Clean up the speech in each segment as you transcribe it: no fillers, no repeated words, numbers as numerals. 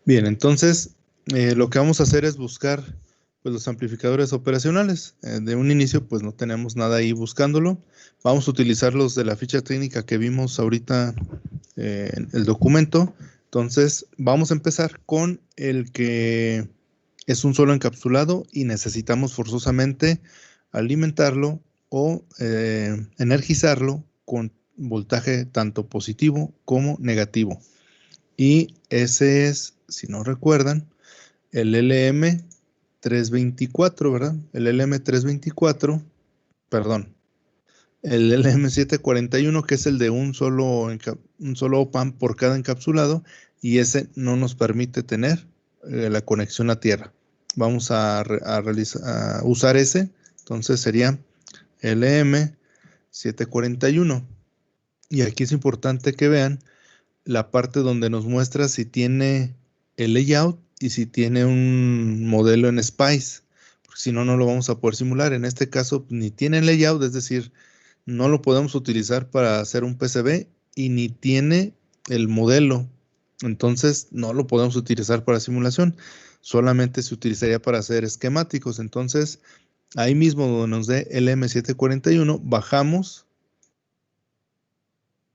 Bien, entonces lo que vamos a hacer es buscar pues, los amplificadores operacionales. De un inicio pues no tenemos nada ahí buscándolo. Vamos a utilizar los de la ficha técnica que vimos ahorita en el documento. Entonces vamos a empezar con el que es un solo encapsulado y necesitamos forzosamente alimentarlo o energizarlo con voltaje tanto positivo como negativo. Y ese es, si no recuerdan, el LM324, ¿verdad? El LM324, perdón, el LM741, que es el de un solo OPAMP por cada encapsulado, y ese no nos permite tener la conexión a tierra. Vamos a usar ese, entonces sería LM741. Y aquí es importante que vean la parte donde nos muestra si tiene el layout y si tiene un modelo en Spice, porque si no, no lo vamos a poder simular. En este caso, ni tiene layout, es decir, no lo podemos utilizar para hacer un PCB y ni tiene el modelo. Entonces, no lo podemos utilizar para simulación, solamente se utilizaría para hacer esquemáticos. Entonces, ahí mismo donde nos dé el M741, bajamos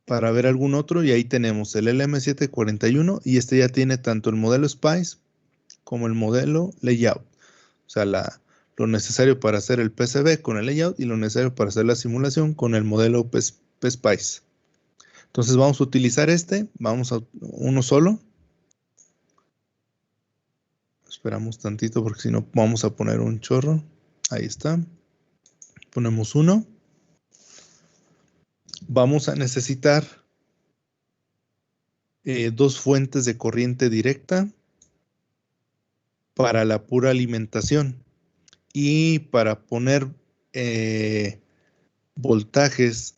para ver algún otro y ahí tenemos el LM741 y este ya tiene tanto el modelo Spice como el modelo Layout. O sea, lo necesario para hacer el PCB con el Layout y lo necesario para hacer la simulación con el modelo PSpice. Entonces vamos a utilizar vamos a uno solo. Esperamos tantito porque si no vamos a poner un chorro. Ahí está. Ponemos uno. Vamos a necesitar dos fuentes de corriente directa para la pura alimentación. Y para poner voltajes,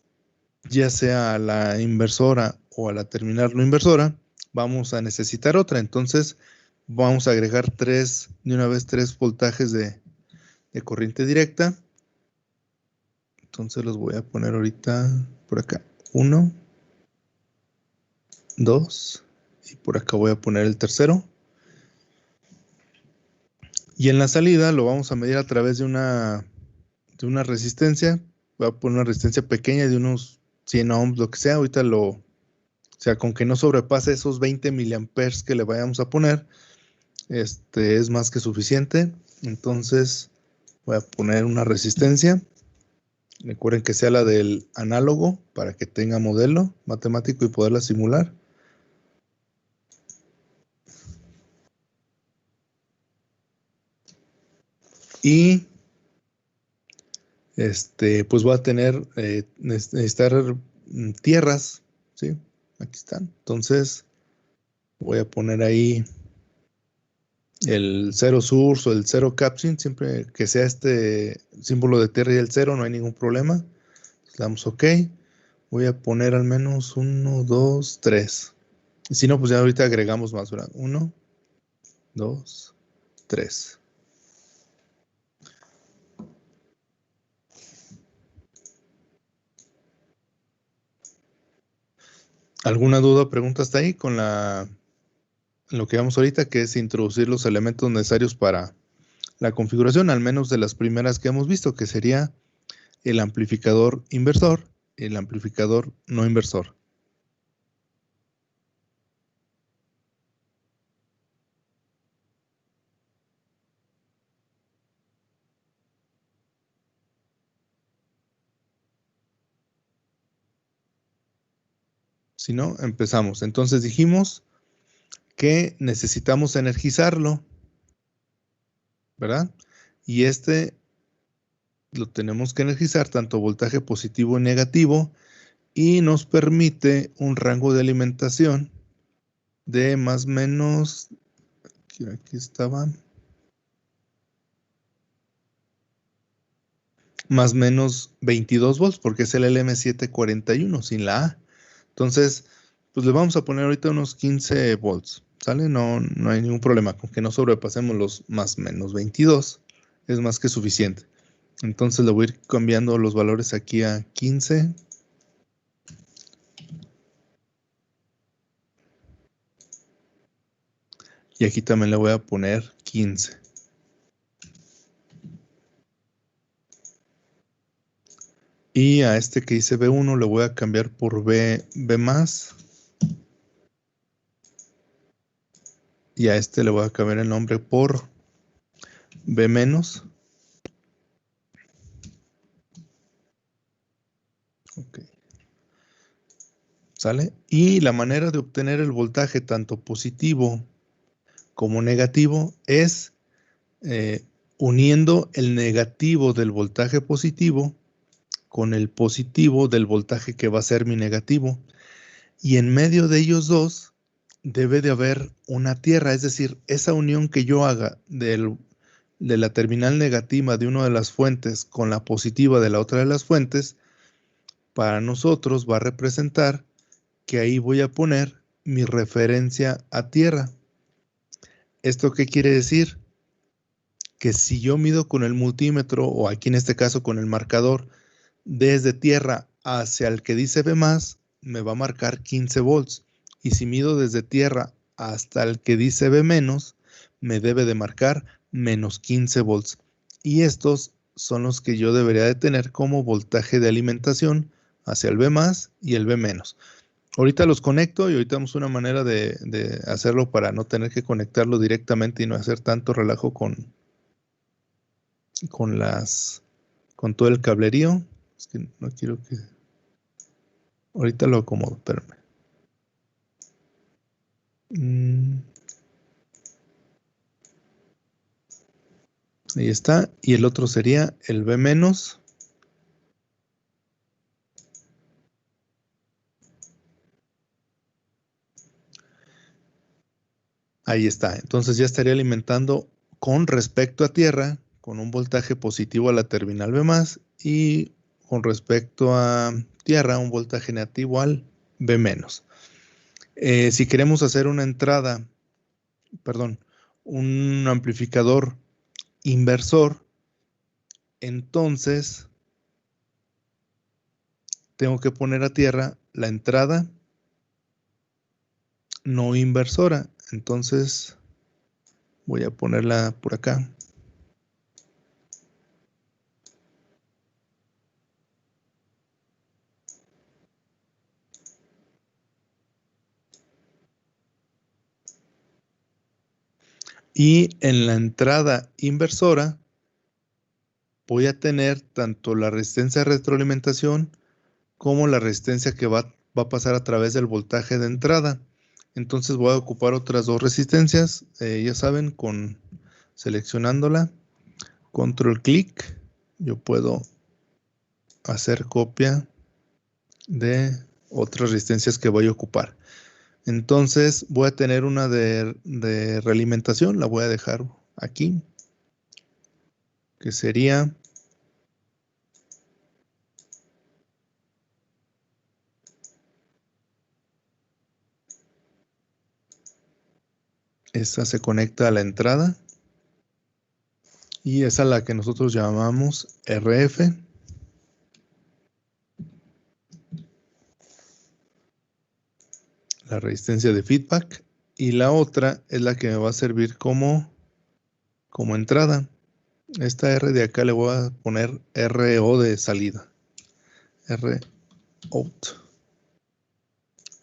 ya sea a la inversora o a la terminal no inversora, vamos a necesitar otra. Entonces, vamos a agregar de una vez tres voltajes de corriente directa. Entonces, los voy a poner ahorita por acá. 1, 2, y por acá voy a poner el tercero. Y en la salida lo vamos a medir a través de una resistencia. Voy a poner una resistencia pequeña de unos 100 ohms, lo que sea. Ahorita o sea, con que no sobrepase esos 20 miliamperes que le vayamos a poner, es más que suficiente. Entonces voy a poner una resistencia. Recuerden que sea la del análogo para que tenga modelo matemático y poderla simular. Y pues voy a necesitar tierras, ¿sí? Aquí están. Entonces voy a poner ahí el 0 source o el 0 caption, siempre que sea este símbolo de tierra y el 0, no hay ningún problema. Le damos OK. Voy a poner al menos 1, 2, 3. Y si no, pues ya ahorita agregamos más, ¿verdad? 1, 2, 3. ¿Alguna duda o pregunta hasta ahí con lo que vamos ahorita, que es introducir los elementos necesarios para la configuración, al menos de las primeras que hemos visto, que sería el amplificador inversor, el amplificador no inversor? Si no, empezamos. Entonces dijimos que necesitamos energizarlo, ¿verdad? Y lo tenemos que energizar tanto voltaje positivo y negativo y nos permite un rango de alimentación de más o menos, aquí estaba, más o menos 22 volts porque es el LM741 sin la A. Entonces, pues le vamos a poner ahorita unos 15 volts, ¿sale? No, no hay ningún problema con que no sobrepasemos los más o menos 22, es más que suficiente. Entonces le voy a ir cambiando los valores aquí a 15. Y aquí también le voy a poner 15. Y a este que dice B1 le voy a cambiar por B más. Y a este le voy a cambiar el nombre por B menos. Ok. ¿Sale? Y la manera de obtener el voltaje tanto positivo como negativo es uniendo el negativo del voltaje positivo con el positivo del voltaje que va a ser mi negativo. Y en medio de ellos dos debe de haber una tierra, es decir, esa unión que yo haga de la terminal negativa de una de las fuentes con la positiva de la otra de las fuentes, para nosotros va a representar que ahí voy a poner mi referencia a tierra. ¿Esto qué quiere decir? Que si yo mido con el multímetro, o aquí en este caso con el marcador, desde tierra hacia el que dice B+, me va a marcar 15 volts. Y si mido desde tierra hasta el que dice B-, me debe de marcar menos 15 volts. Y estos son los que yo debería de tener como voltaje de alimentación hacia el B+ y el B-. Ahorita los conecto y ahorita damos una manera de hacerlo para no tener que conectarlo directamente y no hacer tanto relajo con todo el cablerío. Es que no quiero que... Ahorita lo acomodo, espérame. Ahí está. Y el otro sería el B-. Ahí está. Entonces ya estaría alimentando con respecto a tierra, con un voltaje positivo a la terminal B+, y con respecto a tierra, un voltaje negativo al B-. Si queremos hacer una entrada, perdón, un amplificador inversor, entonces tengo que poner a tierra la entrada no inversora. Entonces voy a ponerla por acá. Y en la entrada inversora voy a tener tanto la resistencia de retroalimentación como la resistencia que va a pasar a través del voltaje de entrada. Entonces voy a ocupar otras dos resistencias, ya saben, seleccionándola, control clic, yo puedo hacer copia de otras resistencias que voy a ocupar. Entonces voy a tener una de realimentación, la voy a dejar aquí, que sería esa. Se conecta a la entrada y esa es la que nosotros llamamos RF. La resistencia de feedback, y la otra es la que me va a servir como entrada. Esta R de acá le voy a poner RO de salida. R out.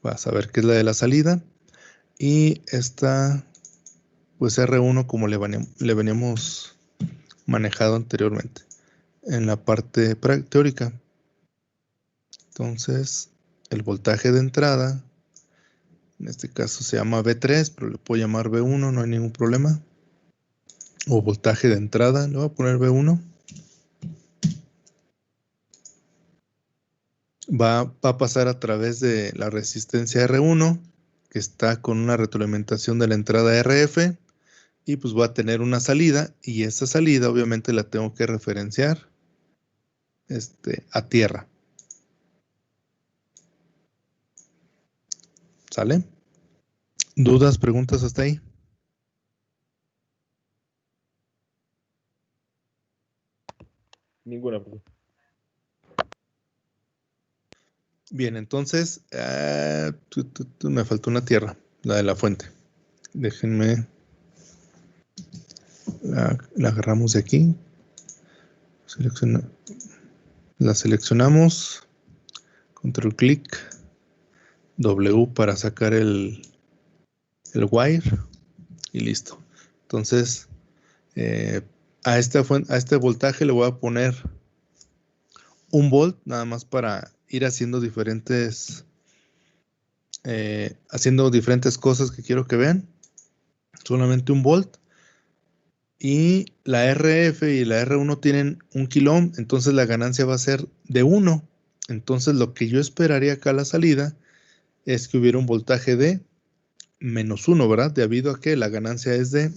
Vas a ver que es la de la salida. Y esta, pues R1 como le veníamos manejado anteriormente en la parte teórica. Entonces, el voltaje de entrada, en este caso se llama B3, pero le puedo llamar B1, no hay ningún problema. O voltaje de entrada, le voy a poner B1. Va a pasar a través de la resistencia R1, que está con una retroalimentación de la entrada RF, y pues va a tener una salida, y esa salida obviamente la tengo que referenciar a tierra. ¿Sale? ¿Dudas, preguntas hasta ahí? Ninguna pregunta. Bien, entonces me faltó una tierra, la de la fuente. Déjenme la agarramos de aquí. La seleccionamos. Control clic. W para sacar el wire. Y listo. Entonces, a este voltaje le voy a poner 1 volt, nada más para ir haciendo diferentes cosas que quiero que vean. Solamente 1 volt. Y la RF y la R1 tienen 1 kilo ohm, entonces la ganancia va a ser de 1. Entonces lo que yo esperaría acá a la salida es que hubiera un voltaje de -1, ¿verdad? Debido a que la ganancia es de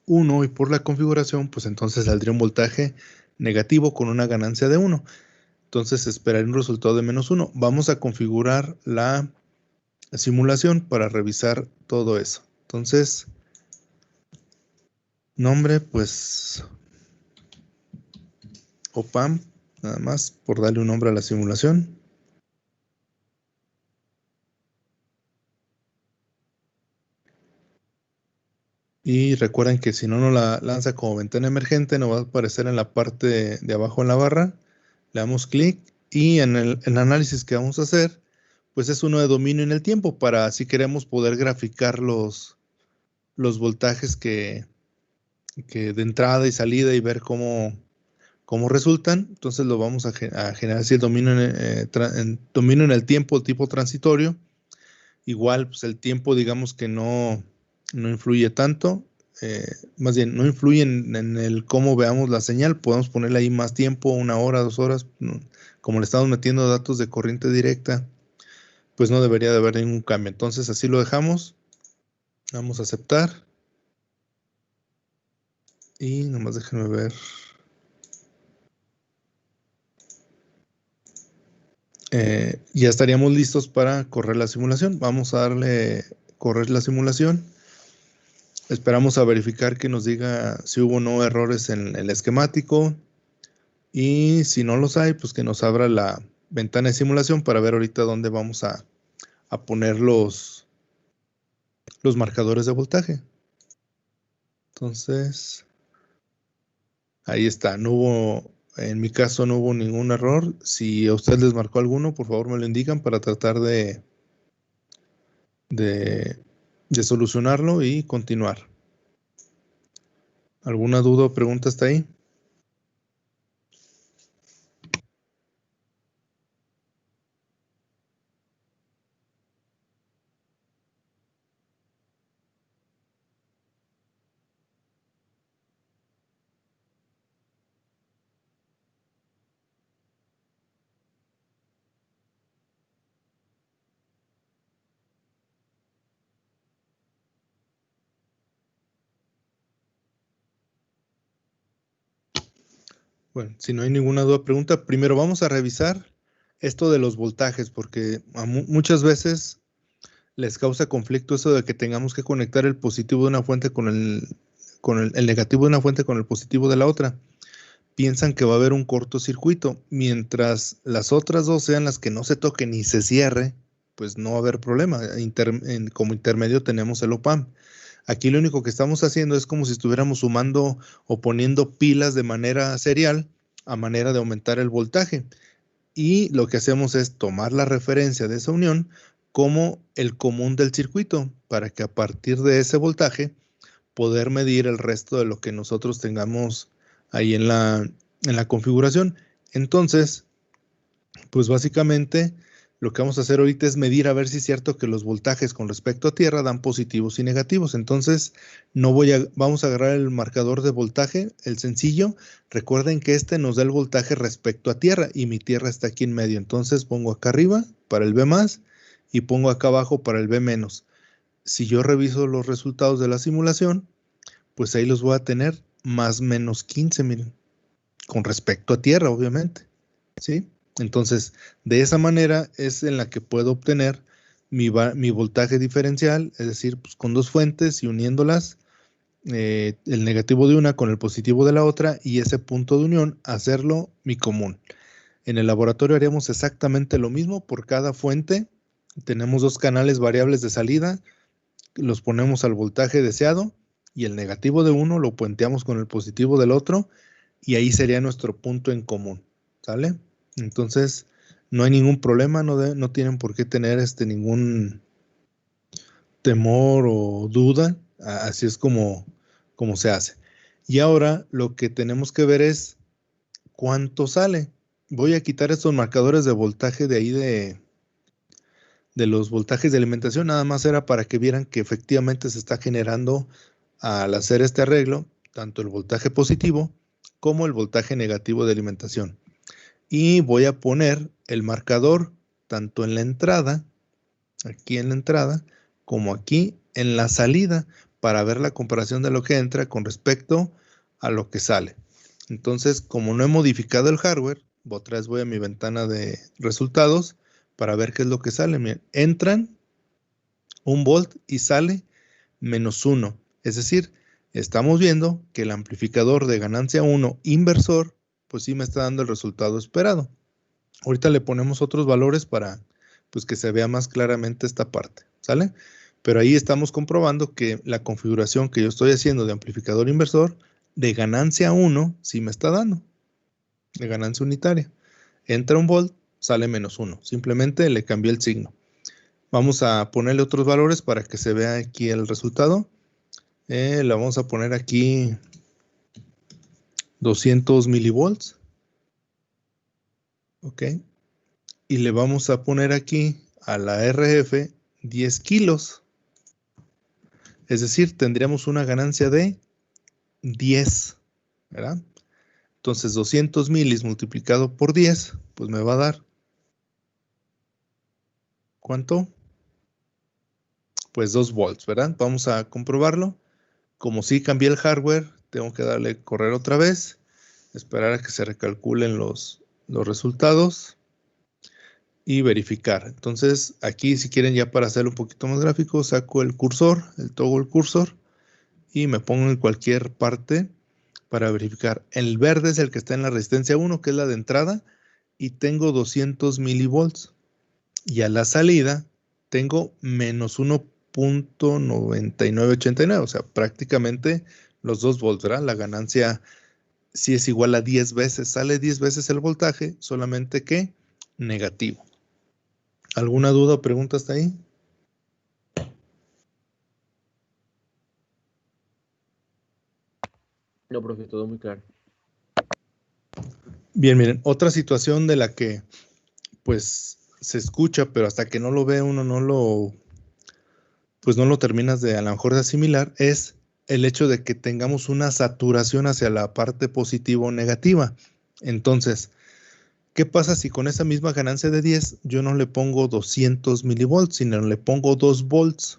1 y por la configuración, pues entonces saldría un voltaje negativo con una ganancia de 1. Entonces esperaría un resultado de -1. Vamos a configurar la simulación para revisar todo eso. Entonces, nombre, pues OPAMP, nada más por darle un nombre a la simulación. Y recuerden que si no nos la lanza como ventana emergente, nos va a aparecer en la parte de abajo en la barra. Le damos clic y en el análisis que vamos a hacer, pues es uno de dominio en el tiempo para si queremos poder graficar los voltajes que de entrada y salida y ver cómo resultan. Entonces lo vamos a generar así el dominio dominio en el tiempo tipo transitorio. Igual, pues el tiempo digamos que no influye tanto. Más bien, no influye en el cómo veamos la señal. Podemos ponerle ahí más tiempo, 1 hora, 2 horas. Como le estamos metiendo datos de corriente directa, pues no debería de haber ningún cambio. Entonces así lo dejamos. Vamos a aceptar. Y nomás déjenme ver. Ya estaríamos listos para correr la simulación. Vamos a darle correr la simulación. Esperamos a verificar que nos diga si hubo o no errores en el esquemático. Y si no los hay, pues que nos abra la ventana de simulación para ver ahorita dónde vamos a poner los marcadores de voltaje. Entonces, ahí está. En mi caso no hubo ningún error. Si a usted les marcó alguno, por favor me lo indican para tratar de solucionarlo y continuar. ¿Alguna duda o pregunta hasta ahí? Bueno, si no hay ninguna duda o pregunta, primero vamos a revisar esto de los voltajes, porque muchas veces les causa conflicto eso de que tengamos que conectar el positivo de una fuente con el negativo de una fuente con el positivo de la otra. Piensan que va a haber un cortocircuito, mientras las otras dos sean las que no se toquen ni se cierre, pues no va a haber problema. Como intermedio tenemos el OPAMP. Aquí lo único que estamos haciendo es como si estuviéramos sumando o poniendo pilas de manera serial a manera de aumentar el voltaje. Y lo que hacemos es tomar la referencia de esa unión como el común del circuito para que a partir de ese voltaje poder medir el resto de lo que nosotros tengamos ahí en la configuración. Entonces, pues básicamente lo que vamos a hacer ahorita es medir a ver si es cierto que los voltajes con respecto a tierra dan positivos y negativos. Entonces, vamos a agarrar el marcador de voltaje, el sencillo. Recuerden que este nos da el voltaje respecto a tierra y mi tierra está aquí en medio. Entonces pongo acá arriba para el B más y pongo acá abajo para el B menos. Si yo reviso los resultados de la simulación, pues ahí los voy a tener más menos 15, miren, con respecto a tierra, obviamente, ¿sí? Entonces, de esa manera es en la que puedo obtener mi voltaje diferencial, es decir, pues con dos fuentes y uniéndolas, el negativo de una con el positivo de la otra y ese punto de unión, hacerlo mi común. En el laboratorio haríamos exactamente lo mismo por cada fuente. Tenemos dos canales variables de salida, los ponemos al voltaje deseado y el negativo de uno lo puenteamos con el positivo del otro y ahí sería nuestro punto en común, ¿sale? Entonces, no hay ningún problema, no tienen por qué tener ningún temor o duda, así es como se hace. Y ahora lo que tenemos que ver es cuánto sale. Voy a quitar estos marcadores de voltaje de ahí de los voltajes de alimentación, nada más era para que vieran que efectivamente se está generando al hacer este arreglo, tanto el voltaje positivo como el voltaje negativo de alimentación. Y voy a poner el marcador tanto en la entrada, aquí en la entrada, como aquí en la salida, para ver la comparación de lo que entra con respecto a lo que sale. Entonces, como no he modificado el hardware, otra vez voy a mi ventana de resultados para ver qué es lo que sale. Miren, entran 1 volt y sale -1. Es decir, estamos viendo que el amplificador de ganancia 1 inversor, pues sí me está dando el resultado esperado. Ahorita le ponemos otros valores para pues, que se vea más claramente esta parte, ¿sale? Pero ahí estamos comprobando que la configuración que yo estoy haciendo de amplificador inversor de ganancia 1 sí me está dando, de ganancia unitaria. Entra 1 volt, sale -1. Simplemente le cambié el signo. Vamos a ponerle otros valores para que se vea aquí el resultado. Le vamos a poner aquí 200 milivolts. Ok. Y le vamos a poner aquí a la RF 10 kilos. Es decir, tendríamos una ganancia de 10, ¿verdad? Entonces 200 milis multiplicado por 10, pues me va a dar, ¿cuánto? Pues 2 volts, ¿verdad? Vamos a comprobarlo. Como sí cambié el hardware, tengo que darle correr otra vez, esperar a que se recalculen los resultados y verificar. Entonces aquí si quieren ya para hacerlo un poquito más gráfico, saco el cursor, el toggle cursor y me pongo en cualquier parte para verificar. El verde es el que está en la resistencia 1, que es la de entrada, y tengo 200 milivolts. Y a la salida tengo menos 1.9989, o sea, prácticamente los 2 volts, ¿verdad? La ganancia sí es igual a 10 veces, sale 10 veces el voltaje, solamente que negativo. ¿Alguna duda o pregunta hasta ahí? No, profe, todo muy claro. Bien, miren, otra situación de la que pues se escucha, pero hasta que no lo ve uno pues no lo terminas de a lo mejor de asimilar, es el hecho de que tengamos una saturación hacia la parte positiva o negativa. Entonces, ¿qué pasa si con esa misma ganancia de 10 yo no le pongo 200 milivolts, sino le pongo 2 volts?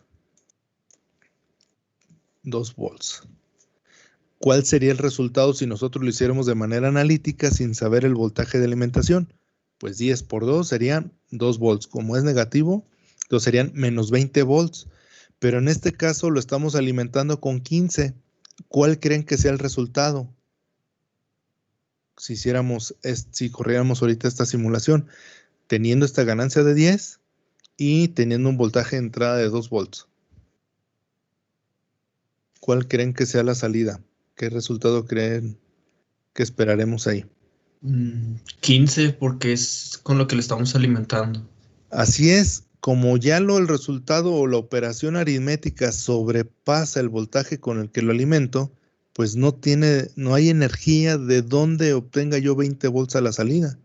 2 volts. ¿Cuál sería el resultado si nosotros lo hiciéramos de manera analítica sin saber el voltaje de alimentación? Pues 10 por 2 serían 2 volts. Como es negativo, entonces serían menos 20 volts. Pero en este caso lo estamos alimentando con 15. ¿Cuál creen que sea el resultado? Si corriéramos ahorita esta simulación, teniendo esta ganancia de 10 y teniendo un voltaje de entrada de 2 volts. ¿Cuál creen que sea la salida? ¿Qué resultado creen que esperaremos ahí? 15 porque es con lo que le estamos alimentando. Así es, como ya el resultado o la operación aritmética sobrepasa el voltaje con el que lo alimento, pues no hay energía de donde obtenga yo 20 volts a la salida.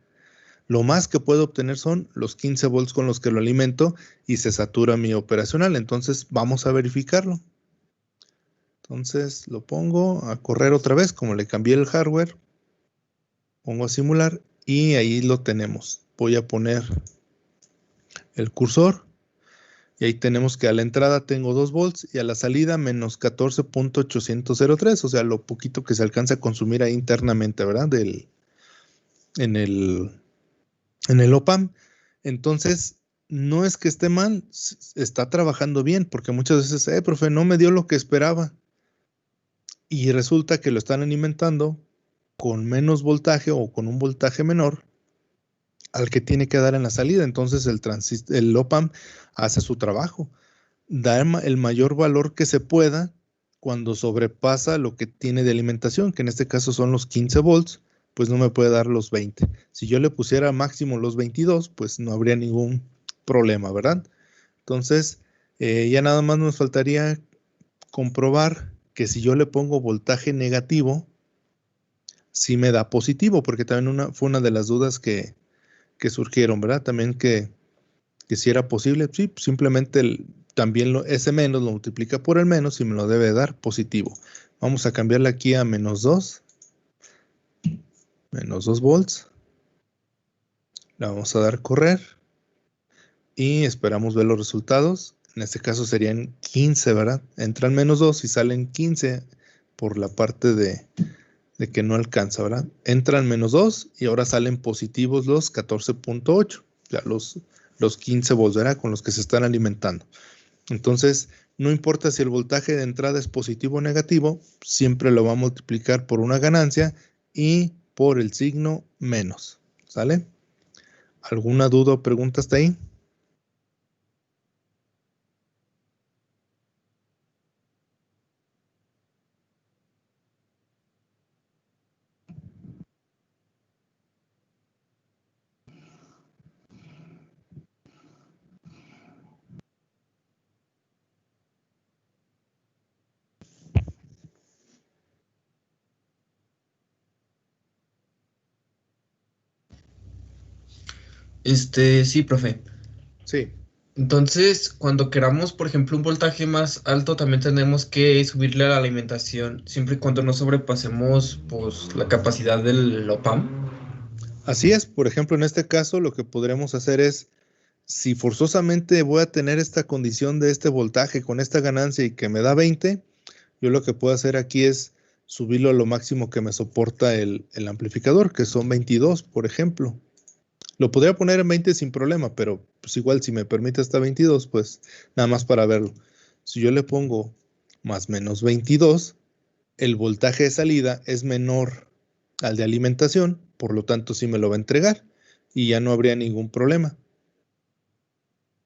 Lo más que puedo obtener son los 15 volts con los que lo alimento y se satura mi operacional. Entonces vamos a verificarlo. Entonces lo pongo a correr otra vez, como le cambié el hardware, pongo a simular y ahí lo tenemos. Voy a poner el cursor y ahí tenemos que a la entrada tengo 2 volts y a la salida menos 14.803, o sea, lo poquito que se alcanza a consumir ahí internamente, ¿verdad? En el OPAMP. Entonces, no es que esté mal, está trabajando bien, porque muchas veces, profe, no me dio lo que esperaba. Y resulta que lo están alimentando con menos voltaje o con un voltaje menor al que tiene que dar en la salida. Entonces el OPAMP hace su trabajo, da el mayor valor que se pueda cuando sobrepasa lo que tiene de alimentación, que en este caso son los 15 volts, pues no me puede dar los 20. Si yo le pusiera máximo los 22, pues no habría ningún problema, ¿verdad? Entonces, ya nada más nos faltaría comprobar que si yo le pongo voltaje negativo, sí me da positivo, porque también fue una de las dudas que surgieron, ¿verdad? También que si era posible, sí, pues simplemente también ese menos lo multiplica por el menos y me lo debe dar positivo. Vamos a cambiarle aquí a menos 2 volts. Le vamos a dar correr y esperamos ver los resultados. En este caso serían 15, ¿verdad? Entran menos 2 y salen 15 por la parte de que no alcanza, ¿verdad? Entran menos 2 y ahora salen positivos los 14.8, ya los 15 volts, ¿verdad? Con los que se están alimentando. Entonces, no importa si el voltaje de entrada es positivo o negativo, siempre lo va a multiplicar por una ganancia y por el signo menos, ¿sale? ¿Alguna duda o pregunta hasta ahí? Sí, profe. Sí. Entonces, cuando queramos, por ejemplo, un voltaje más alto, también tenemos que subirle a la alimentación, siempre y cuando no sobrepasemos, pues, la capacidad del OPAM. Así es, por ejemplo, en este caso lo que podremos hacer es, si forzosamente voy a tener esta condición de este voltaje con esta ganancia y que me da 20, yo lo que puedo hacer aquí es subirlo a lo máximo que me soporta el amplificador, que son 22, por ejemplo. Lo podría poner en 20 sin problema, pero pues igual si me permite hasta 22, pues nada más para verlo. Si yo le pongo más menos 22, el voltaje de salida es menor al de alimentación, por lo tanto sí me lo va a entregar y ya no habría ningún problema.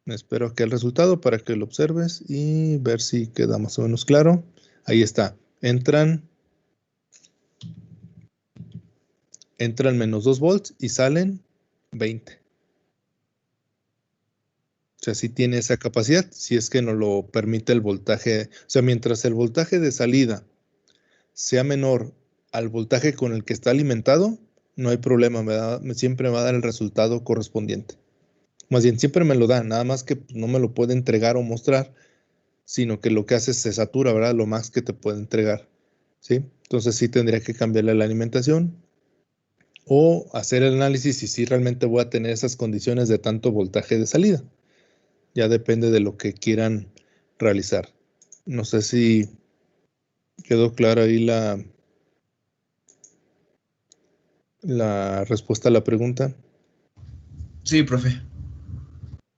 Espero que el resultado para que lo observes y ver si queda más o menos claro. Ahí está. Entran menos 2 volts y salen 20. O sea, sí tiene esa capacidad, si es que nos lo permite el voltaje. O sea, mientras el voltaje de salida sea menor al voltaje con el que está alimentado, no hay problema, siempre me va a dar el resultado correspondiente. Más bien, siempre me lo da, nada más que no me lo puede entregar o mostrar, sino que lo que hace es se satura, ¿verdad? Lo más que te puede entregar, ¿sí? Entonces sí tendría que cambiarle la alimentación o hacer el análisis y si realmente voy a tener esas condiciones de tanto voltaje de salida. Ya depende de lo que quieran realizar. No sé si quedó clara ahí la respuesta a la pregunta. Sí, profe.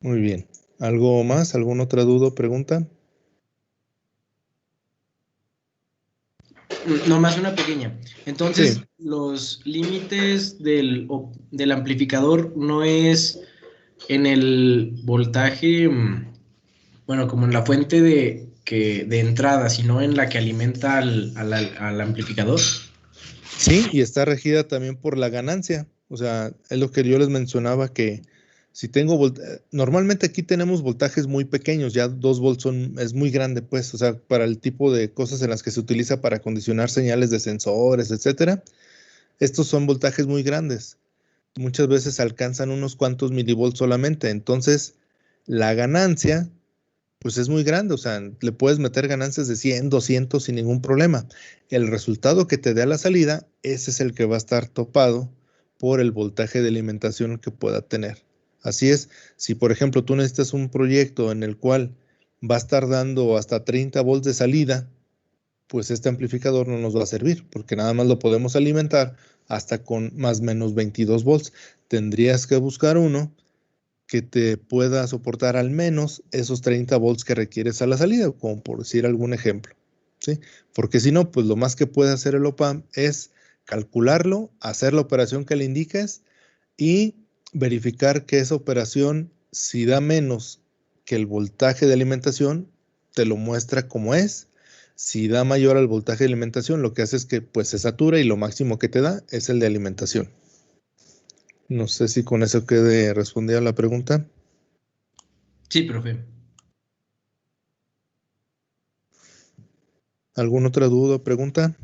Muy bien. ¿Algo más? ¿Alguna otra duda o pregunta? Nomás una pequeña. Entonces, Sí. los límites del amplificador no es en el voltaje, bueno, como en la fuente de entrada, sino en la que alimenta al amplificador. Sí, y está regida también por la ganancia. O sea, es lo que yo les mencionaba que si tengo normalmente aquí tenemos voltajes muy pequeños, ya 2 volts es muy grande, pues, o sea, para el tipo de cosas en las que se utiliza para condicionar señales de sensores, etcétera. Estos son voltajes muy grandes. Muchas veces alcanzan unos cuantos milivolts solamente. Entonces, la ganancia pues es muy grande, o sea, le puedes meter ganancias de 100, 200 sin ningún problema. El resultado que te dé a la salida, ese es el que va a estar topado por el voltaje de alimentación que pueda tener. Así es, si por ejemplo tú necesitas un proyecto en el cual va a estar dando hasta 30 volts de salida, pues este amplificador no nos va a servir, porque nada más lo podemos alimentar hasta con más o menos 22 volts. Tendrías que buscar uno que te pueda soportar al menos esos 30 volts que requieres a la salida, como por decir algún ejemplo, ¿sí? Porque si no, pues lo más que puede hacer el OPAM es calcularlo, hacer la operación que le indiques y verificar que esa operación, si da menos que el voltaje de alimentación, te lo muestra como es. Si da mayor al voltaje de alimentación, lo que hace es que pues se satura y lo máximo que te da es el de alimentación. No sé si con eso quede respondida la pregunta. Sí, profe. ¿Alguna otra duda o pregunta?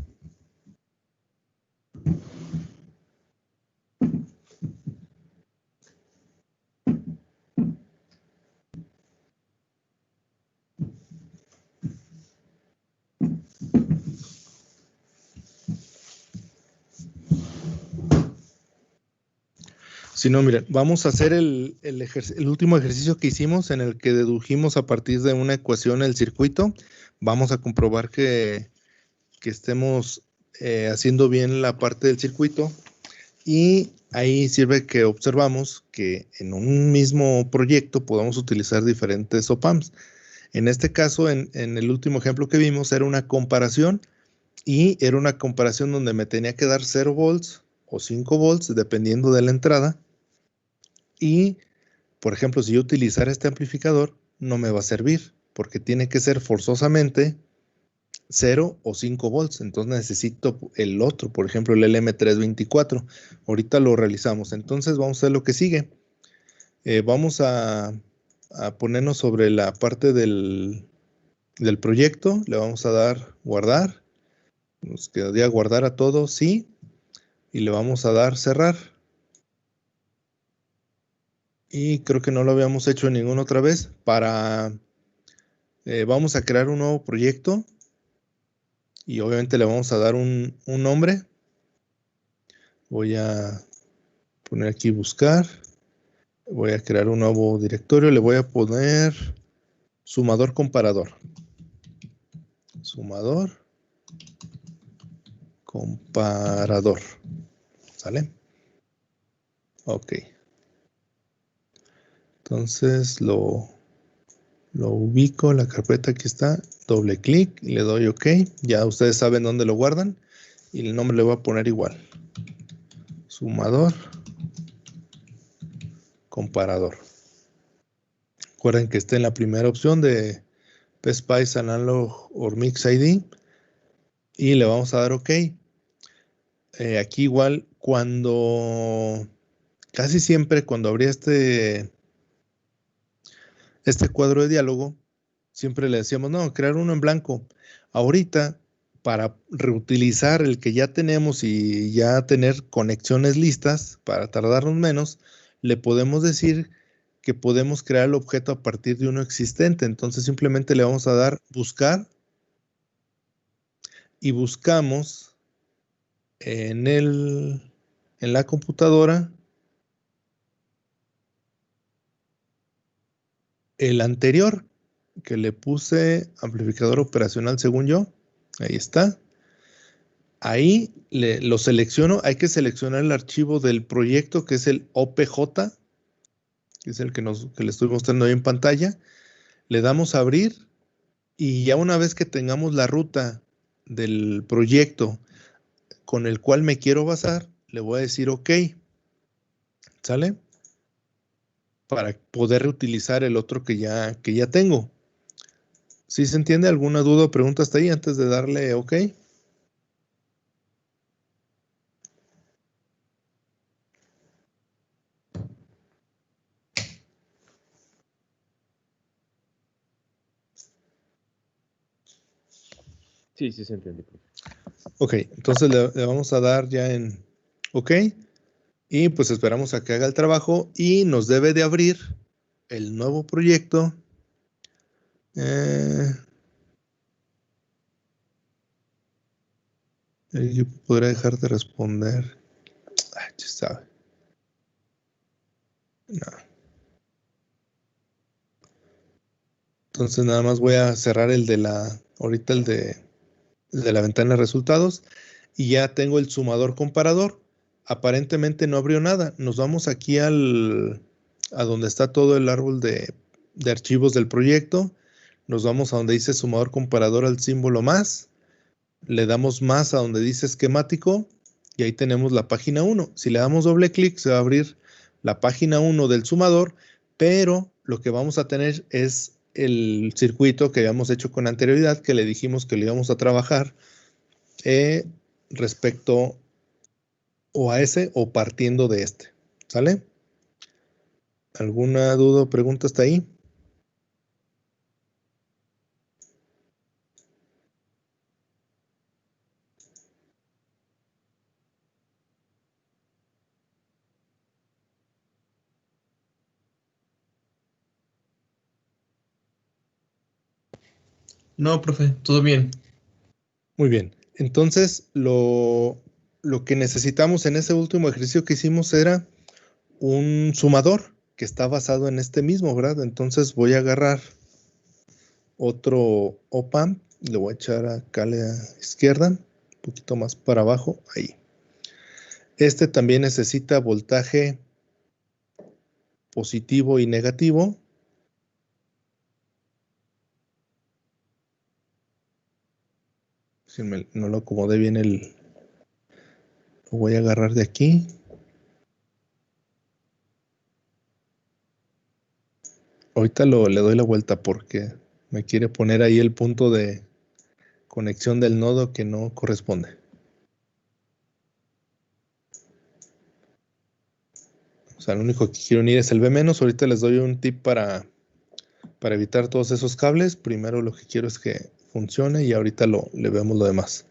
Si no, miren, vamos a hacer el último ejercicio que hicimos en el que dedujimos a partir de una ecuación el circuito. Vamos a comprobar que estemos haciendo bien la parte del circuito. Y ahí sirve que observamos que en un mismo proyecto podemos utilizar diferentes op-amps. En este caso, en el último ejemplo que vimos, era una comparación y era una comparación donde me tenía que dar 0 volts o 5 volts, dependiendo de la entrada. Y, por ejemplo, si yo utilizara este amplificador, no me va a servir porque tiene que ser forzosamente 0 o 5 volts. Entonces necesito el otro, por ejemplo, el LM324. Ahorita lo realizamos. Entonces vamos a hacer lo que sigue. Vamos a ponernos sobre la parte del proyecto. Le vamos a dar guardar. Nos quedaría guardar a todo, sí. Y le vamos a dar cerrar. Y creo que no lo habíamos hecho ninguna otra vez. Vamos a crear un nuevo proyecto. Y obviamente le vamos a dar un nombre. Voy a poner aquí buscar. Voy a crear un nuevo directorio. Le voy a poner sumador comparador. Sumador comparador. ¿Sale? Ok. Entonces lo ubico, la carpeta aquí está. Doble clic y le doy OK. Ya ustedes saben dónde lo guardan. Y el nombre le voy a poner igual. Sumador comparador. Recuerden que está en la primera opción de PSpice Analog or Mix ID. Y le vamos a dar OK. Aquí igual casi siempre cuando abría este cuadro de diálogo, siempre le decíamos, no, crear uno en blanco. Ahorita, para reutilizar el que ya tenemos y ya tener conexiones listas, para tardarnos menos, le podemos decir que podemos crear el objeto a partir de uno existente. Entonces simplemente le vamos a dar buscar y buscamos en la computadora el anterior que le puse amplificador operacional según yo. Ahí está. Ahí lo selecciono. Hay que seleccionar el archivo del proyecto que es el OPJ, que es el que le estoy mostrando ahí en pantalla. Le damos a abrir y ya una vez que tengamos la ruta del proyecto con el cual me quiero basar, le voy a decir OK. ¿Sale? Para poder reutilizar el otro que ya tengo. ¿Sí se entiende? ¿Alguna duda o pregunta hasta ahí antes de darle OK? Sí, sí se entiende. Ok, entonces le vamos a dar ya en OK. Y pues esperamos a que haga el trabajo y nos debe de abrir el nuevo proyecto. Yo podría dejar de responder. Ya sabe. No. Entonces nada más voy a cerrar ahorita el de la ventana de resultados y ya tengo el sumador comparador. Aparentemente no abrió nada. Nos vamos aquí a donde está todo el árbol de archivos del proyecto. Nos vamos a donde dice sumador comparador al símbolo más. Le damos más a donde dice esquemático y ahí tenemos la página 1. Si le damos doble clic se va a abrir la página 1 del sumador, pero lo que vamos a tener es el circuito que habíamos hecho con anterioridad, que le dijimos que lo íbamos a trabajar respecto o a ese o partiendo de este. ¿Sale? ¿Alguna duda o pregunta hasta ahí? No, profe, todo bien. Muy bien. Entonces, lo que necesitamos en ese último ejercicio que hicimos era un sumador que está basado en este mismo, ¿verdad? Entonces voy a agarrar otro op-amp, le voy a echar acá a la izquierda, un poquito más para abajo, ahí. Este también necesita voltaje positivo y negativo. Si no lo acomodé bien lo voy a agarrar de aquí. Ahorita le doy la vuelta porque me quiere poner ahí el punto de conexión del nodo que no corresponde. O sea, lo único que quiero unir es el B-. Ahorita les doy un tip para evitar todos esos cables. Primero lo que quiero es que funcione y ahorita le vemos lo demás.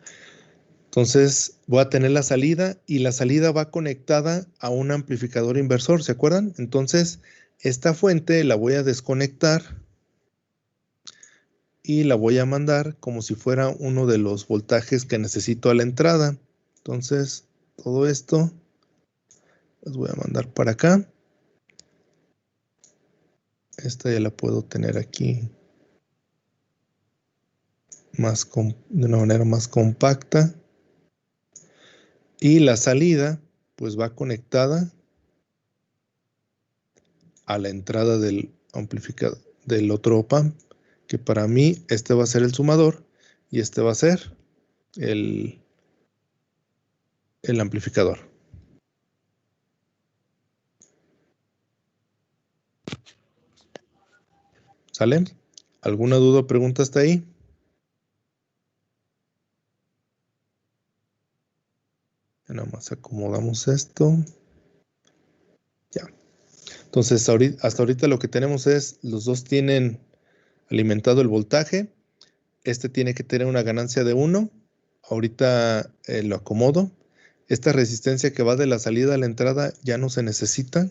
Entonces voy a tener la salida y la salida va conectada a un amplificador inversor, ¿se acuerdan? Entonces esta fuente la voy a desconectar y la voy a mandar como si fuera uno de los voltajes que necesito a la entrada. Entonces todo esto los voy a mandar para acá. Esta ya la puedo tener aquí de una manera más compacta. Y la salida pues va conectada a la entrada del amplificador del otro op-amp, que para mí este va a ser el sumador y este va a ser el amplificador. ¿Sale? ¿Alguna duda o pregunta hasta ahí? Nada más acomodamos esto. Ya. Entonces, hasta ahorita lo que tenemos es, los dos tienen alimentado el voltaje. Este tiene que tener una ganancia de 1. Ahorita lo acomodo. Esta resistencia que va de la salida a la entrada ya no se necesita.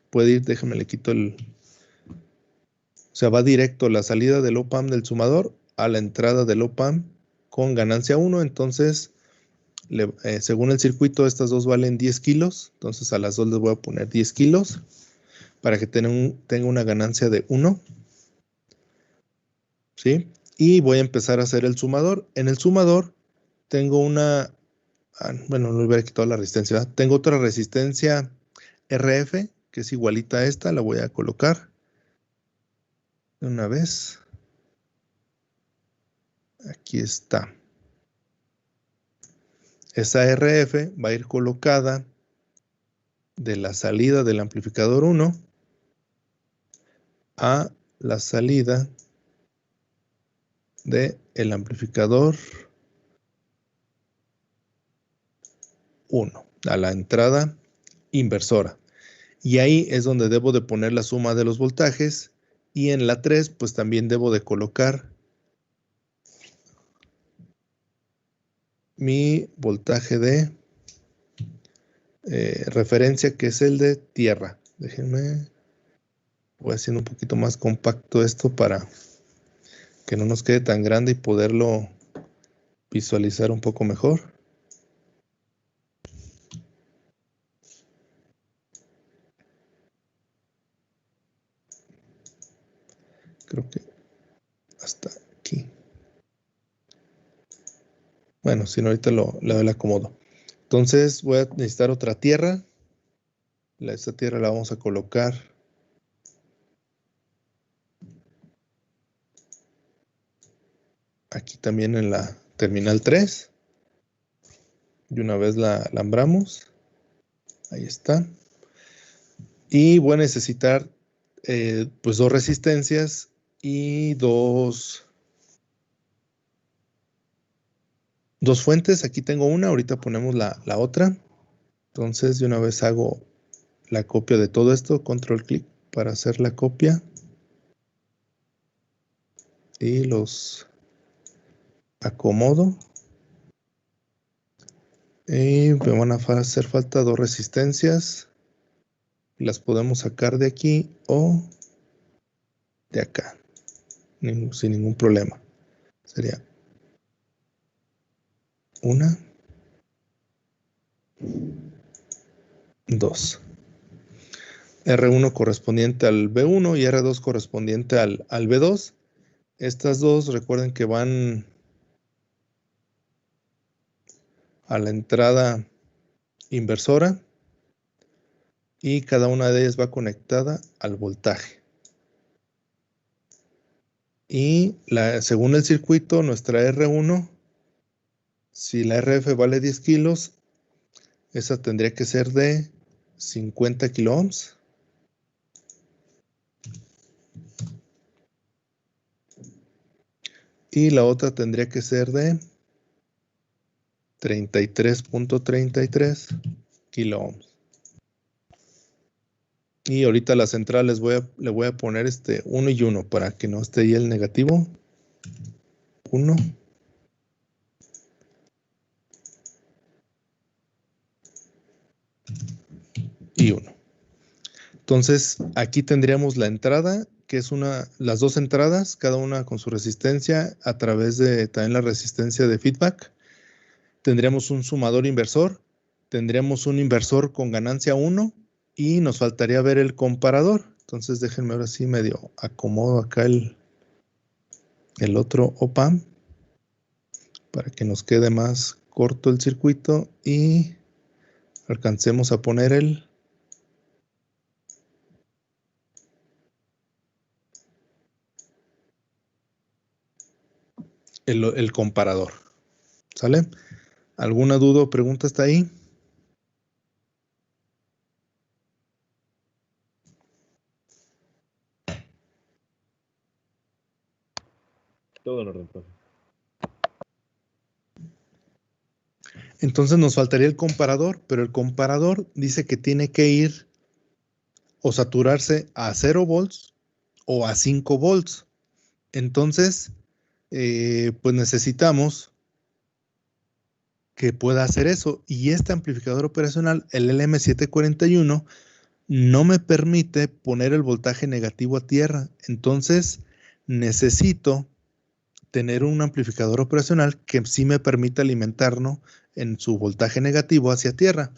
Puede ir, déjame le quito o sea, va directo la salida del op-amp del sumador a la entrada del op-amp con ganancia 1. Entonces, según el circuito, estas dos valen 10 kilos. Entonces, a las dos les voy a poner 10 kilos para que tenga una ganancia de 1. ¿Sí? Y voy a empezar a hacer el sumador. En el sumador tengo bueno, no le hubiera quitado la resistencia, ¿verdad? Tengo otra resistencia RF que es igualita a esta. La voy a colocar de una vez. Aquí está. Esa RF va a ir colocada de la salida del amplificador 1 a la salida del amplificador 1, a la entrada inversora. Y ahí es donde debo de poner la suma de los voltajes. Y en la 3, pues también debo de colocar mi voltaje de referencia, que es el de tierra. Déjenme, voy haciendo un poquito más compacto esto para que no nos quede tan grande y poderlo visualizar un poco mejor. Creo que hasta aquí. Bueno, si no, ahorita le acomodo. Entonces voy a necesitar otra tierra. Esta tierra la vamos a colocar aquí también en la terminal 3. Y una vez la alambramos. Ahí está. Y voy a necesitar pues dos resistencias y dos fuentes. Aquí tengo una, ahorita ponemos la otra. Entonces de una vez hago la copia de todo esto, control clic para hacer la copia. Y los acomodo. Y me van a hacer falta dos resistencias. Las podemos sacar de aquí o de acá, sin ningún problema. Sería una, dos. R1 correspondiente al B1 y R2 correspondiente al B2. Estas dos, recuerden que van a la entrada inversora y cada una de ellas va conectada al voltaje. Y según el circuito, nuestra R1, si la RF vale 10 kilos, esa tendría que ser de 50 kilo ohms. Y la otra tendría que ser de 33.33 kilo ohms. Y ahorita la central le voy a poner 1 y 1 para que no esté ahí el negativo. 1. Y 1. Entonces aquí tendríamos la entrada, que es las dos entradas, cada una con su resistencia a través de también la resistencia de feedback. Tendríamos un sumador inversor, tendríamos un inversor con ganancia 1 y nos faltaría ver el comparador. Entonces déjenme ahora sí medio acomodo acá el otro op-amp para que nos quede más corto el circuito y alcancemos a poner el comparador. ¿Sale? ¿Alguna duda o pregunta hasta ahí? Todo en orden, profe. Entonces nos faltaría el comparador, pero el comparador dice que tiene que ir o saturarse a 0 volts o a 5 volts. Entonces, pues necesitamos que pueda hacer eso. Y este amplificador operacional, el LM741, no me permite poner el voltaje negativo a tierra. Entonces, necesito tener un amplificador operacional que sí me permita alimentarnos en su voltaje negativo hacia tierra.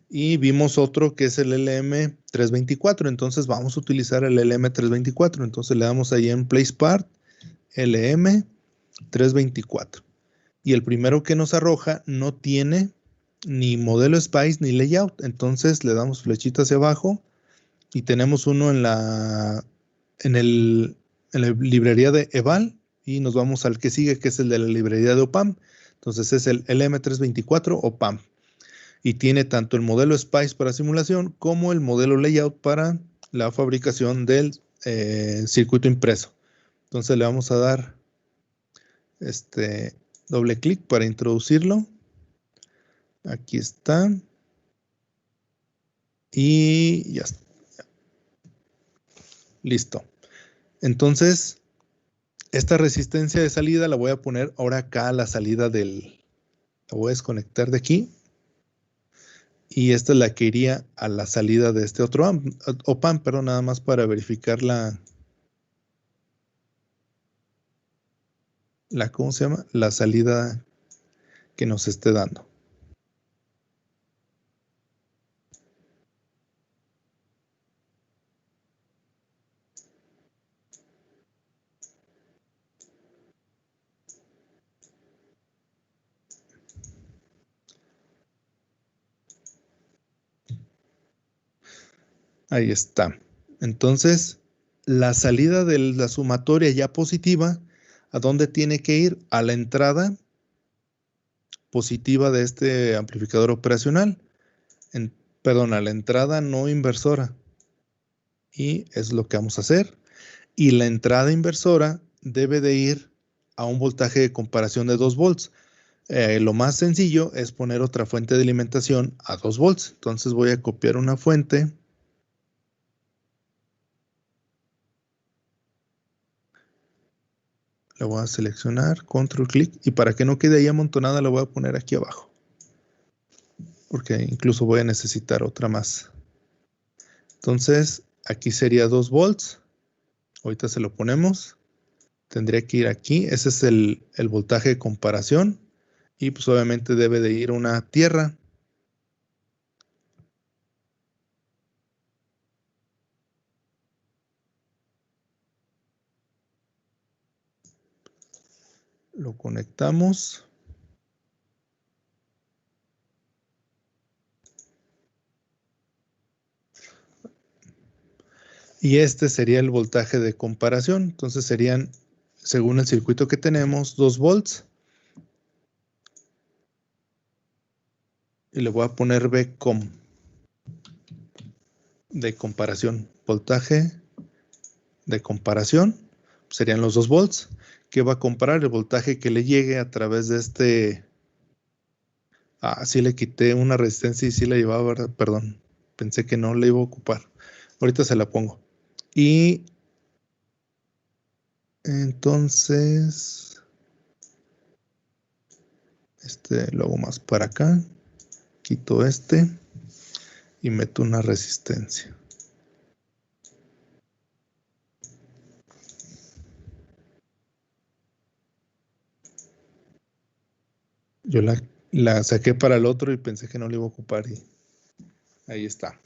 Y vimos otro que es el LM324. Entonces vamos a utilizar el LM324. Entonces le damos ahí en Place Part, LM324. Y el primero que nos arroja no tiene ni modelo SPICE ni layout. Entonces le damos flechita hacia abajo y tenemos uno en la librería de Eval. Y nos vamos al que sigue, que es el de la librería de OPAMP. Entonces es el LM324 OPAMP. Y tiene tanto el modelo SPICE para simulación como el modelo layout para la fabricación del circuito impreso. Entonces le vamos a dar doble clic para introducirlo. Aquí está. Y ya está. Listo. Entonces, esta resistencia de salida la voy a poner ahora acá a la salida la voy a desconectar de aquí. Y esta es la que iría a la salida de este otro op-amp, pero nada más para verificar ¿cómo se llama? La salida que nos esté dando. Ahí está. Entonces, la salida de la sumatoria ya positiva, ¿a dónde tiene que ir? A la entrada positiva de este amplificador operacional. Perdón, a la entrada no inversora. Y es lo que vamos a hacer. y la entrada inversora debe de ir a un voltaje de comparación de 2 volts. Lo más sencillo es poner otra fuente de alimentación a 2 volts. Entonces voy a copiar una fuente. La voy a seleccionar, control clic, y para que no quede ahí amontonada la voy a poner aquí abajo. Porque incluso voy a necesitar otra más. Entonces, aquí sería 2 volts. Ahorita se lo ponemos. Tendría que ir aquí. Ese es el voltaje de comparación. Y pues obviamente debe de ir una tierra. Lo conectamos. Y este sería el voltaje de comparación. Entonces serían, según el circuito que tenemos, 2 volts. Y le voy a poner VCOM. De comparación. Voltaje de comparación. Serían los 2 volts. Que va a comparar el voltaje que le llegue a través de este... sí le quité una resistencia y sí la llevaba, ¿verdad? Perdón. Pensé que no la iba a ocupar. Ahorita se la pongo. Y entonces, lo hago más para acá. Quito y meto una resistencia. Yo la saqué para el otro y pensé que no la iba a ocupar y ahí está.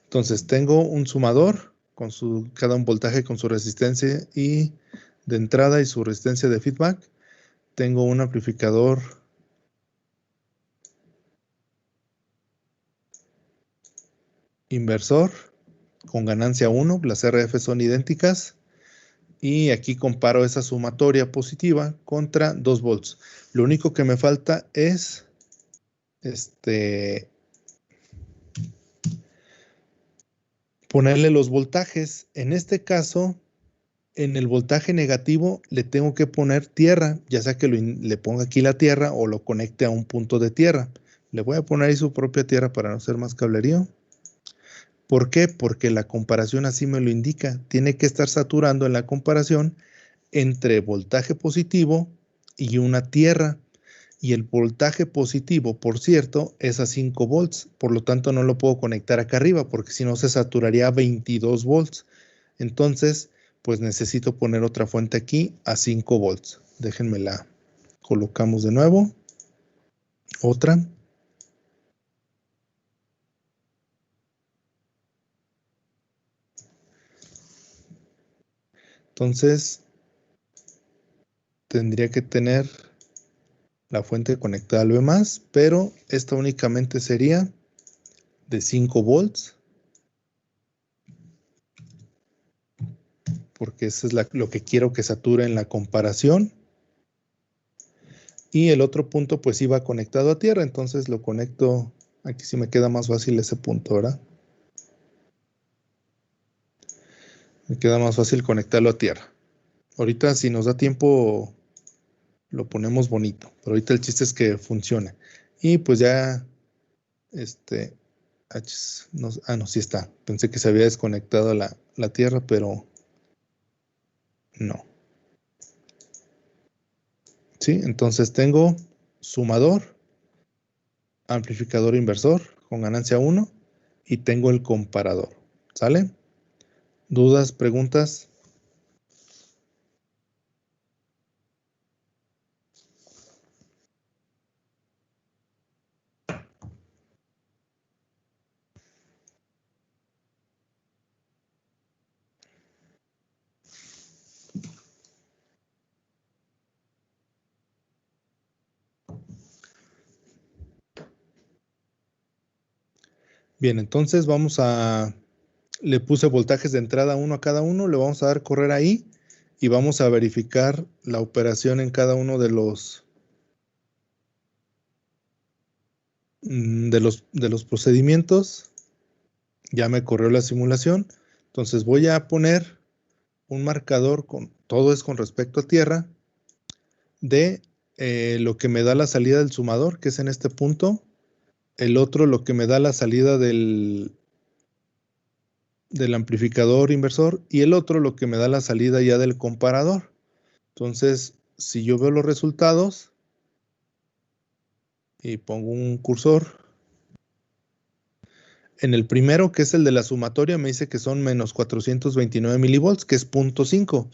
Entonces tengo un sumador con cada un voltaje con su resistencia y de entrada y su resistencia de feedback. Tengo un amplificador inversor con ganancia 1, las RF son idénticas. Y aquí comparo esa sumatoria positiva contra 2 volts. Lo único que me falta es ponerle los voltajes. En este caso, en el voltaje negativo le tengo que poner tierra, ya sea que le ponga aquí la tierra o lo conecte a un punto de tierra. Le voy a poner ahí su propia tierra para no hacer más cablerío. ¿Por qué? Porque la comparación así me lo indica. Tiene que estar saturando en la comparación entre voltaje positivo y una tierra. Y el voltaje positivo, por cierto, es a 5 volts. Por lo tanto, no lo puedo conectar acá arriba porque si no se saturaría a 22 volts. Entonces, pues necesito poner otra fuente aquí a 5 volts. Déjenme la colocamos de nuevo. Otra. Entonces, tendría que tener la fuente conectada al B+, pero esta únicamente sería de 5 volts. Porque eso es lo que quiero que sature en la comparación. Y el otro punto pues iba conectado a tierra, entonces lo conecto, aquí sí me queda más fácil ese punto, ¿verdad? Me queda más fácil conectarlo a tierra. Ahorita si nos da tiempo lo ponemos bonito, pero ahorita el chiste es que funcione. Y pues ya, no, sí está. Pensé que se había desconectado la tierra, pero no. Sí, entonces tengo sumador, amplificador inversor con ganancia 1 y tengo el comparador. ¿Sale? ¿Dudas, preguntas? Bien, entonces le puse voltajes de entrada 1 a cada uno, le vamos a dar correr ahí y vamos a verificar la operación en cada uno de los de los procedimientos. Ya me corrió la simulación. Entonces voy a poner un marcador, todo es con respecto a tierra, de lo que me da la salida del sumador, que es en este punto. El otro lo que me da la salida del amplificador inversor. Y el otro lo que me da la salida ya del comparador. Entonces, si yo veo los resultados y pongo un cursor, en el primero, que es el de la sumatoria, me dice que son menos 429 milivolts, que es 0.5.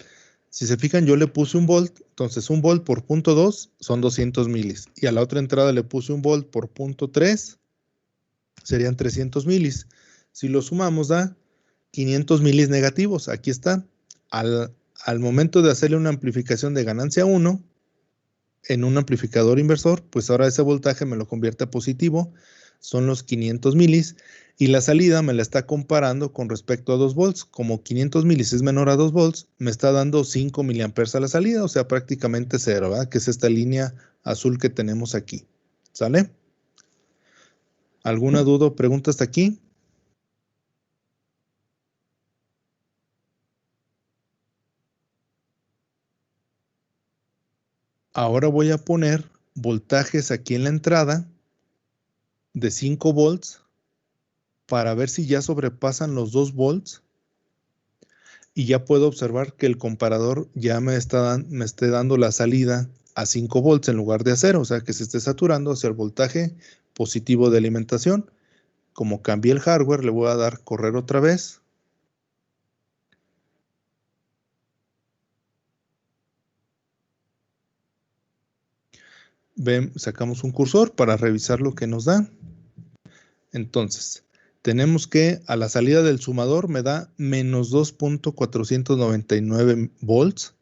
Si se fijan, yo le puse un volt, entonces un volt por 0.2 son 200 milis. Y a la otra entrada le puse un volt por 0.3, serían 300 milis. Si lo sumamos da 500 milis negativos. Aquí está. Al momento de hacerle una amplificación de ganancia 1, en un amplificador inversor, pues ahora ese voltaje me lo convierte a positivo, son los 500 milis, y la salida me la está comparando con respecto a 2 volts. Como 500 milis es menor a 2 volts, me está dando 5 miliamperes a la salida, o sea, prácticamente cero, ¿verdad? Que es esta línea azul que tenemos aquí. ¿Sale? ¿Alguna duda o pregunta hasta aquí? Ahora voy a poner voltajes aquí en la entrada de 5 volts para ver si ya sobrepasan los 2 volts, y ya puedo observar que el comparador ya me esté dando la salida a 5 volts en lugar de a 0, o sea que se esté saturando hacia el voltaje positivo de alimentación. Como cambié el hardware, le voy a dar correr otra vez. Ven, sacamos un cursor para revisar lo que nos da. Entonces, tenemos que a la salida del sumador me da menos 2.499 volts.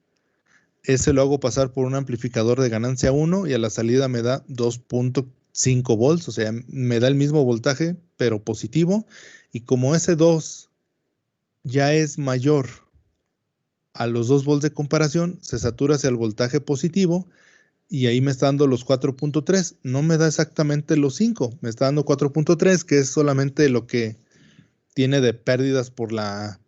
Ese lo hago pasar por un amplificador de ganancia 1 y a la salida me da 2.5 volts, o sea, me da el mismo voltaje, pero positivo. Y como ese 2 ya es mayor a los 2 volts de comparación, se satura hacia el voltaje positivo y ahí me está dando los 4.3. No me da exactamente los 5, me está dando 4.3, que es solamente lo que tiene de pérdidas por la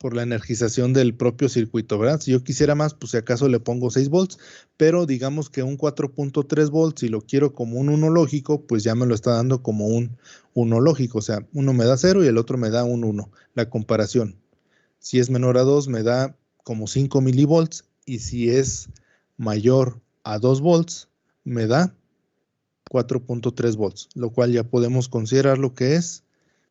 energización del propio circuito, ¿verdad? Si yo quisiera más, pues si acaso le pongo 6 volts, pero digamos que un 4.3 volts, si lo quiero como un 1 lógico, pues ya me lo está dando como un 1 lógico, o sea, uno me da 0 y el otro me da un 1, la comparación. Si es menor a 2, me da como 5 milivolts, y si es mayor a 2 volts, me da 4.3 volts, lo cual ya podemos considerar lo que es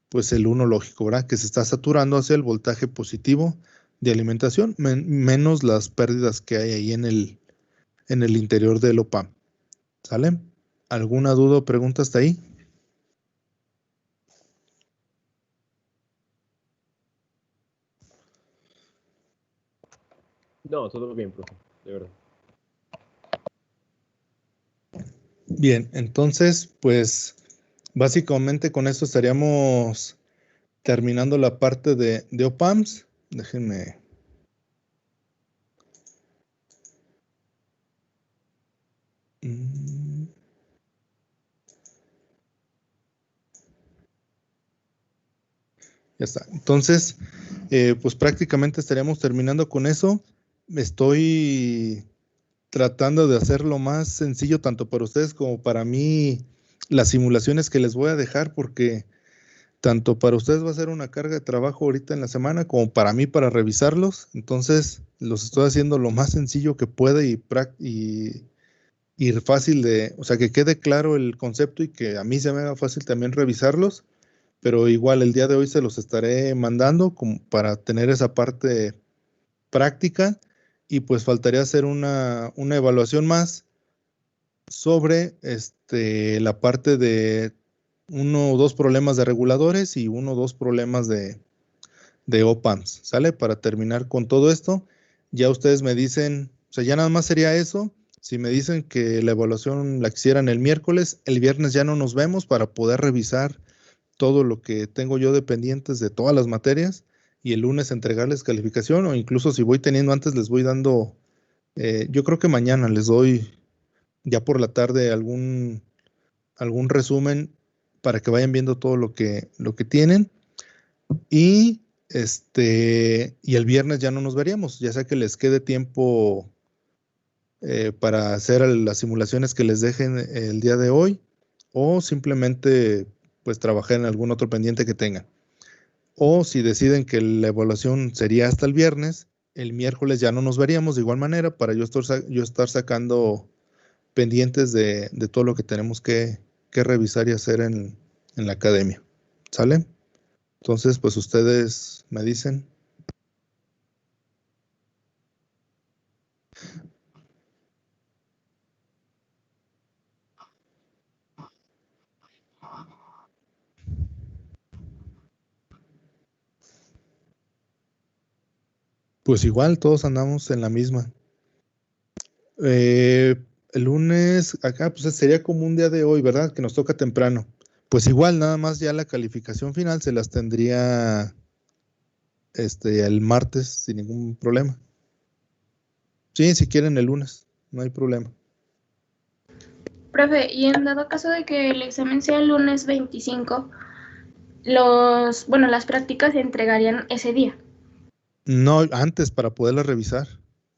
pues el 1 lógico, ¿verdad? Que se está saturando hacia el voltaje positivo de alimentación, menos las pérdidas que hay ahí en el interior del OPAMP. ¿Sale? ¿Alguna duda o pregunta hasta ahí? No, todo bien, profe, de verdad. Bien, entonces, pues básicamente con esto estaríamos terminando la parte de OPAMPs. Déjenme. Ya está. Entonces, pues prácticamente estaríamos terminando con eso. Estoy tratando de hacerlo más sencillo tanto para ustedes como para mí las simulaciones que les voy a dejar, porque tanto para ustedes va a ser una carga de trabajo ahorita en la semana como para mí para revisarlos. Entonces los estoy haciendo lo más sencillo que pueda y fácil de, o sea, que quede claro el concepto y que a mí se me haga fácil también revisarlos. Pero igual el día de hoy se los estaré mandando como para tener esa parte práctica, y pues faltaría hacer una evaluación más sobre la parte de 1 o 2 problemas de reguladores y 1 o 2 problemas de OPAMPs, ¿sale? Para terminar con todo esto, ya ustedes me dicen, o sea, ya nada más sería eso. Si me dicen que la evaluación la quisieran el miércoles, el viernes ya no nos vemos para poder revisar todo lo que tengo yo de pendientes de todas las materias, y el lunes entregarles calificación, o incluso si voy teniendo antes les voy dando, yo creo que mañana les doy ya por la tarde algún resumen para que vayan viendo todo lo que tienen. Y y el viernes ya no nos veríamos, ya sea que les quede tiempo para hacer las simulaciones que les dejen el día de hoy, o simplemente pues trabajar en algún otro pendiente que tengan. O si deciden que la evaluación sería hasta el viernes, el miércoles ya no nos veríamos de igual manera para yo estar sacando pendientes de todo lo que tenemos que revisar y hacer en la academia. ¿Sale? Entonces, pues ustedes me dicen. Pues igual, todos andamos en la misma. El lunes, acá, pues sería como un día de hoy, ¿verdad? Que nos toca temprano. Pues igual, nada más ya la calificación final se las tendría el martes sin ningún problema. Sí, si quieren el lunes, no hay problema. Profe, y en dado caso de que el examen sea el lunes 25, las prácticas se entregarían ese día. No, antes para poderlas revisar.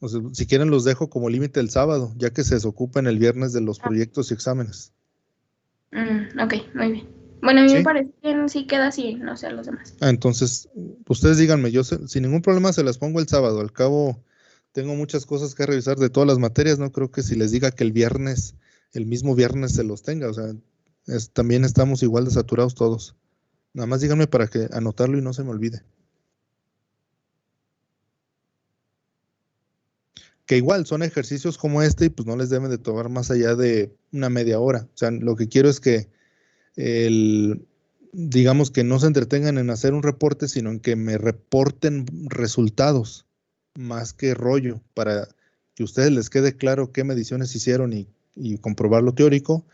O sea, si quieren los dejo como límite el sábado, ya que se desocupan el viernes de los proyectos y exámenes. Ok, muy bien. Bueno, a mí ¿Sí? me parece que sí queda así, no sé a los demás. Entonces, ustedes díganme, yo sin ningún problema se las pongo el sábado. Al cabo, tengo muchas cosas que revisar de todas las materias. No creo que si les diga que el mismo viernes se los tenga. O sea, también estamos igual de saturados todos. Nada más díganme para que anotarlo y no se me olvide. Que igual son ejercicios como y pues no les deben de tomar más allá de una media hora. O sea, lo que quiero es que digamos que no se entretengan en hacer un reporte, sino en que me reporten resultados, más que rollo, para que a ustedes les quede claro qué mediciones hicieron y comprobar lo teórico,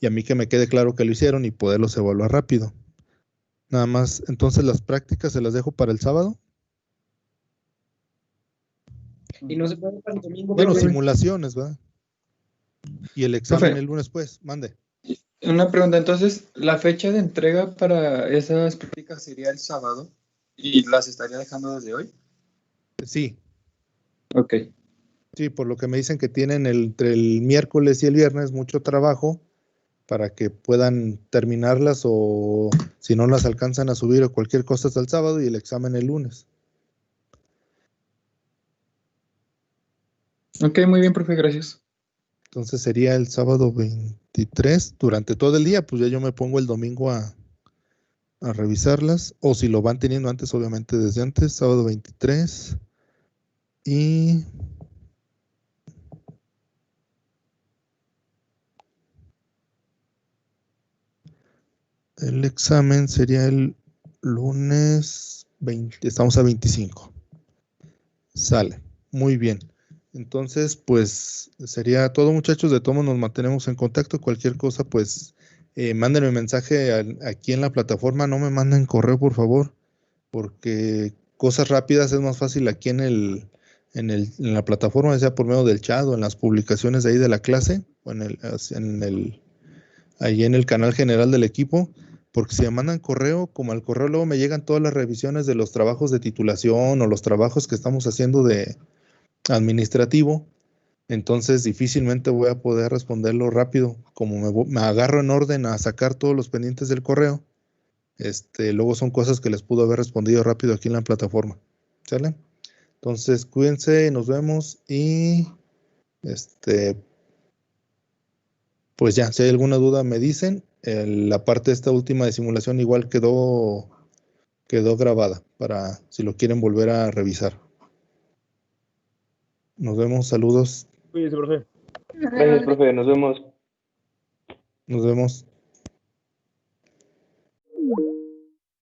y a mí que me quede claro que lo hicieron y poderlos evaluar rápido. Nada más, entonces las prácticas se las dejo para el sábado. Y no se puede para el domingo. Bueno, profe. simulaciones, ¿verdad? Y el examen Profe. el lunes, pues, mande. Una pregunta, entonces, ¿la fecha de entrega para esas prácticas sería el sábado y las estaría dejando desde hoy? Sí, Ok. sí, por lo que me dicen que tienen entre el miércoles y el viernes mucho trabajo para que puedan terminarlas, o si no las alcanzan a subir o cualquier cosa hasta el sábado y el examen el lunes. Ok, muy bien, profe, gracias. Entonces sería el sábado 23 durante todo el día, pues ya yo me pongo el domingo a revisarlas, o si lo van teniendo antes, obviamente desde antes, sábado 23. Y el examen sería el lunes 20, estamos a 25. Sale, muy bien. Entonces, pues sería todo, muchachos. De todos nos mantenemos en contacto. Cualquier cosa, pues mándenme mensaje aquí en la plataforma. No me manden correo, por favor, porque cosas rápidas es más fácil aquí en la plataforma, ya sea por medio del chat o en las publicaciones de ahí de la clase, o ahí en el canal general del equipo. Porque si me mandan correo, como al correo luego me llegan todas las revisiones de los trabajos de titulación o los trabajos que estamos haciendo de administrativo, entonces difícilmente voy a poder responderlo rápido. Como me agarro en orden a sacar todos los pendientes del correo, luego son cosas que les pudo haber respondido rápido aquí en la plataforma. ¿Sale? Entonces, cuídense, nos vemos y pues ya, si hay alguna duda me dicen. La parte de esta última de simulación igual quedó grabada para si lo quieren volver a revisar. Nos vemos, saludos. Cuídese, profe. Nos Gracias, vemos. profe. Nos vemos. Nos vemos.